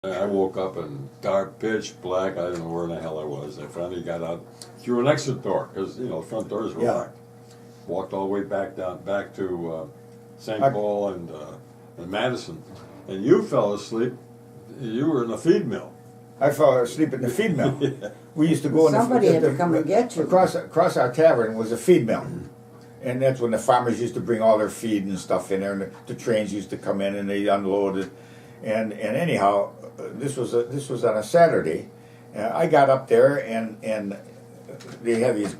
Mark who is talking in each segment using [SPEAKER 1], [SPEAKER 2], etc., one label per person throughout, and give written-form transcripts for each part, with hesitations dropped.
[SPEAKER 1] I woke up in dark, pitch black. I didn't know where in the hell I was. I finally got out through an exit door because the front doors were locked. Walked all the way back to St. Paul and Madison, and you fell asleep. You were in the feed mill.
[SPEAKER 2] I fell asleep in the feed mill.
[SPEAKER 1] Yeah.
[SPEAKER 2] We used to go in
[SPEAKER 3] Somebody had to come and get you.
[SPEAKER 2] Across our tavern was a feed mill. And that's when the farmers used to bring all their feed and stuff in there, and the trains used to come in and they unloaded. And anyhow, this was on a Saturday. I got up there and they had these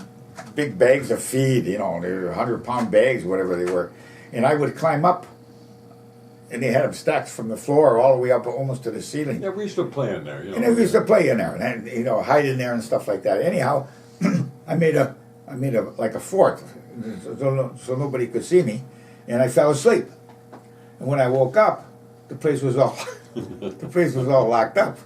[SPEAKER 2] big bags of feed, they were 100-pound bags, whatever they were. And I would climb up, and they had them stacked from the floor all the way up almost to the ceiling.
[SPEAKER 1] Yeah, we used to play in there.
[SPEAKER 2] And we used to play in there, and hide in there and stuff like that. Anyhow, I made a like a fort, so nobody could see me, and I fell asleep. And when I woke up, the place was all locked up.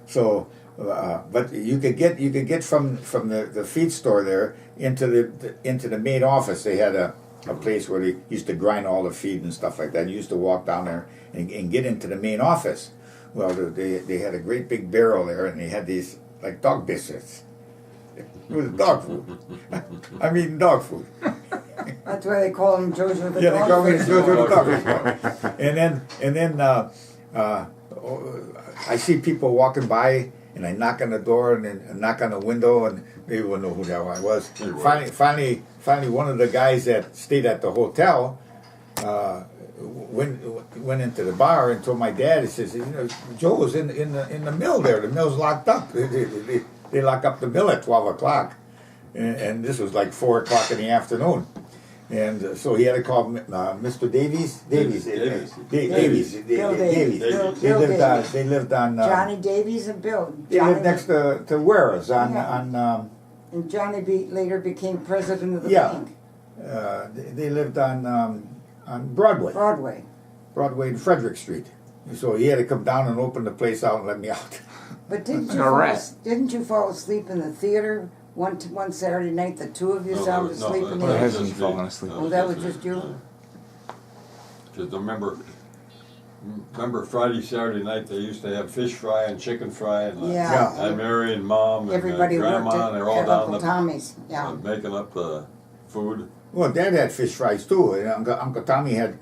[SPEAKER 2] So, but you could get from the feed store there into the main office. They had a place where they used to grind all the feed and stuff like that. You used to walk down there and get into the main office. Well, they had a great big barrel there, and they had these like dog biscuits. It was dog food. I'm eating dog food.
[SPEAKER 3] That's why they call him Jojo the
[SPEAKER 2] Yeah, they call me
[SPEAKER 3] dog.
[SPEAKER 2] Jojo the dog. And then I see people walking by, and I knock on the door and then I knock on the window, and they wouldn't know who the hell I was. Finally, one of the guys that stayed at the hotel went into the bar and told my dad. He says, Joe was in the mill there. The mill's locked up. They lock up the mill at 12 o'clock, and this was like 4 o'clock in the afternoon. And so he had to call Mr. Davies. Davies.
[SPEAKER 3] Bill Davies.
[SPEAKER 2] They lived on
[SPEAKER 3] Johnny Davies and Bill.
[SPEAKER 2] They lived next to Ware's on
[SPEAKER 3] and Johnny later became president of the bank.
[SPEAKER 2] They lived on Broadway. Broadway and Frederick Street. So he had to come down and open the place out and let me out.
[SPEAKER 3] But didn't you fall asleep in the theater one Saturday night? The two of you sound asleep in the
[SPEAKER 1] theater.
[SPEAKER 3] theater.
[SPEAKER 4] hasn't fallen asleep.
[SPEAKER 3] Oh, that was just you?
[SPEAKER 1] Just remember Friday, Saturday night they used to have fish fry and chicken fry and and Mary and Mom and
[SPEAKER 3] Everybody
[SPEAKER 1] Grandma,
[SPEAKER 3] worked
[SPEAKER 1] and they're all
[SPEAKER 3] at
[SPEAKER 1] down
[SPEAKER 3] Uncle Tommy's. Yeah.
[SPEAKER 1] making up the food.
[SPEAKER 2] Well, Dad had fish fries too. And Uncle Tommy had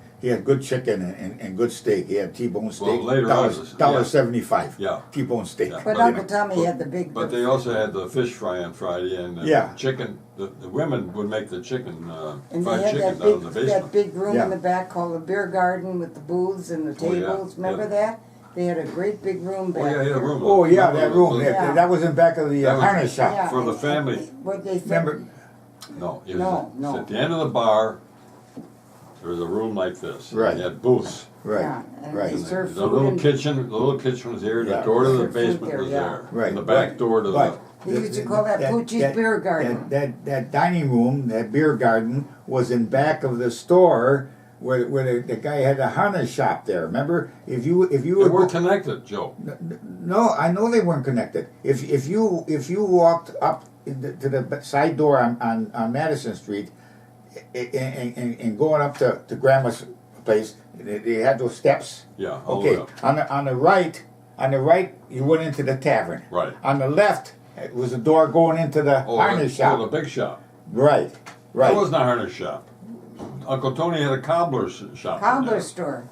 [SPEAKER 2] good chicken and good steak. He had T-bone steak.
[SPEAKER 1] Well, later on,
[SPEAKER 2] $1.75.
[SPEAKER 1] Yeah.
[SPEAKER 2] T-bone steak.
[SPEAKER 1] Yeah.
[SPEAKER 3] But Uncle Tommy had the big.
[SPEAKER 1] But they also had the fish fry on Friday and chicken. The women would make the chicken
[SPEAKER 3] And
[SPEAKER 1] fried
[SPEAKER 3] they had
[SPEAKER 1] chicken down in the basement.
[SPEAKER 3] that big room in the back called the beer garden with the booths and the tables. Remember that? They had a great big room back
[SPEAKER 1] Oh yeah,
[SPEAKER 3] there.
[SPEAKER 1] room.
[SPEAKER 2] Oh yeah, that room.
[SPEAKER 3] Yeah.
[SPEAKER 2] That was in back of the
[SPEAKER 1] That was-
[SPEAKER 2] harness shop.
[SPEAKER 3] Yeah.
[SPEAKER 1] For the family.
[SPEAKER 3] What they
[SPEAKER 2] Remember?
[SPEAKER 1] No, it was
[SPEAKER 3] No.
[SPEAKER 1] at the end of the bar. There was a room like this.
[SPEAKER 2] Right.
[SPEAKER 1] They had booths.
[SPEAKER 2] Right.
[SPEAKER 3] Yeah, and
[SPEAKER 2] Right.
[SPEAKER 3] they
[SPEAKER 1] The
[SPEAKER 3] served
[SPEAKER 1] little
[SPEAKER 3] food.
[SPEAKER 1] kitchen. The little kitchen was here. The
[SPEAKER 2] Yeah.
[SPEAKER 1] door to the
[SPEAKER 3] Served food
[SPEAKER 1] basement
[SPEAKER 3] there,
[SPEAKER 1] was
[SPEAKER 3] yeah.
[SPEAKER 1] there.
[SPEAKER 2] Right.
[SPEAKER 1] And the back door to the.
[SPEAKER 3] They used to call that Poochie's Beer Garden.
[SPEAKER 2] That dining room, that beer garden, was in back of the store where the guy had a harness shop there. Remember, if you
[SPEAKER 1] They were connected, Joe.
[SPEAKER 2] No, I know they weren't connected. If you walked up to the side door on Madison Street and going up to Grandma's place, they had those steps.
[SPEAKER 1] Yeah. All the way
[SPEAKER 2] Okay.
[SPEAKER 1] up.
[SPEAKER 2] On the right, you went into the tavern.
[SPEAKER 1] Right.
[SPEAKER 2] On the left, it was a door going into the harness shop.
[SPEAKER 1] Oh, the big shop.
[SPEAKER 2] Right.
[SPEAKER 1] That wasn't a harness shop. Uncle Tony had a cobbler's shop.
[SPEAKER 3] Cobbler store.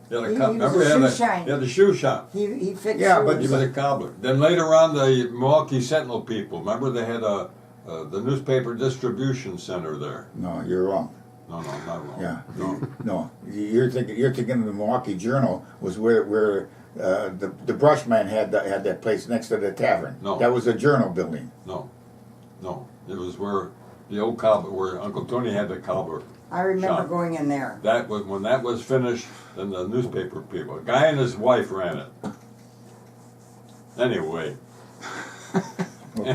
[SPEAKER 1] He had a
[SPEAKER 3] He
[SPEAKER 1] remember
[SPEAKER 3] was
[SPEAKER 1] he
[SPEAKER 3] a
[SPEAKER 1] had
[SPEAKER 3] shoe shine.
[SPEAKER 1] he had the shoe shop.
[SPEAKER 3] He fixed
[SPEAKER 2] Yeah,
[SPEAKER 3] shoes.
[SPEAKER 2] but
[SPEAKER 1] He was a cobbler. Then later on, the Milwaukee Sentinel people. Remember they had the newspaper distribution center there.
[SPEAKER 2] No, you're wrong.
[SPEAKER 1] No, I'm not wrong.
[SPEAKER 2] Yeah.
[SPEAKER 1] No.
[SPEAKER 2] No, you're thinking of the Milwaukee Journal was where the brushman had that place next to the tavern.
[SPEAKER 1] No.
[SPEAKER 2] That was a journal building.
[SPEAKER 1] No. It was where the old cobbler, where Uncle Tony had the cobbler.
[SPEAKER 3] I remember
[SPEAKER 1] shop.
[SPEAKER 3] going in there.
[SPEAKER 1] That was when that was finished. Then the newspaper people, a guy and his wife ran it. Anyway.